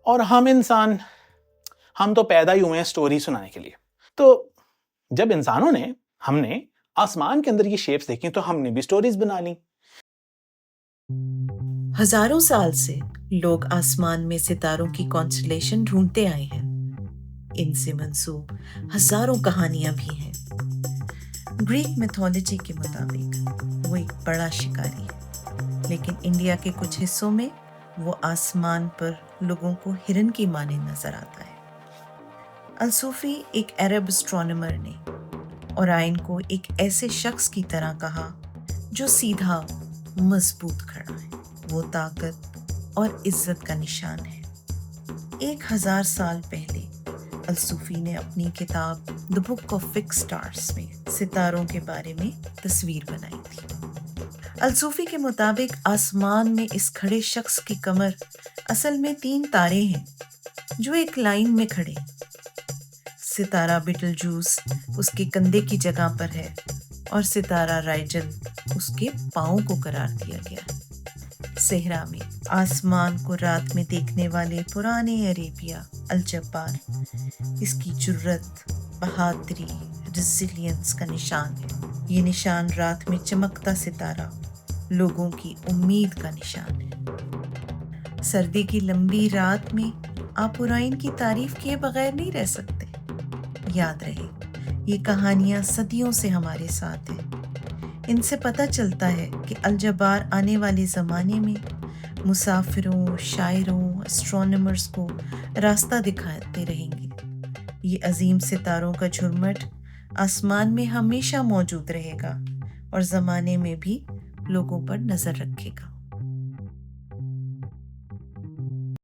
اور ہم انسان ہم تو پیدا ہی ہوئے ہیں سٹوری سنانے کے لیے. تو جب انسانوں نے ہم نے آسمان کے اندر یہ شیپس دیکھی تو ہم نے بھی سٹوریز بنا لی. ہزاروں سال سے لوگ آسمان میں ستاروں کی کانسٹلیشن ڈھونڈتے آئے ہیں. ان سے منسوب ہزاروں کہانیاں بھی ہیں. گریک میتھولوجی کے مطابق وہ ایک بڑا شکاری ہے، لیکن انڈیا کے کچھ حصوں میں وہ آسمان پر لوگوں کو ہرن کی مانند نظر آتا ہے. الصوفی ایک عرب اسٹرانومر نے اورائن کو ایک ایسے شخص کی طرح کہا جو سیدھا مضبوط کھڑا ہے. وہ طاقت اور عزت کا نشان ہے. 1000 سال پہلے الصوفی نے اپنی کتاب دی بک آف فکس اسٹارز میں ستاروں کے بارے میں تصویر بنائی تھی. الصوفی کے مطابق آسمان میں اس کھڑے شخص کی کمر اصل میں 3 تارے ہیں جو ایک لائن میں کھڑے. ستارہ بیٹل جوس اس کے کندھے کی جگہ پر ہے اور ستارہ رائجل اس کے پاؤں کو قرار دیا گیا. صحرا میں آسمان کو رات میں دیکھنے والے پرانے عربیہ الجبار اس کی جرت، بہادری، ریزیلینس کا نشان ہے. یہ نشان رات میں چمکتا ستارہ لوگوں کی امید کا نشان ہے. سردی کی لمبی رات میں آپ اورائن کی تعریف کیے بغیر نہیں رہ سکتے. یاد رہے یہ کہانیاں صدیوں سے ہمارے ساتھ ہیں. ان سے پتہ چلتا ہے کہ الجبار آنے والے زمانے میں مسافروں، شاعروں، اسٹرانومرز کو راستہ دکھاتے رہیں گے. یہ عظیم ستاروں کا جھرمٹ آسمان میں ہمیشہ موجود رہے گا اور زمانے میں بھی لوگوں پر نظر رکھے گا.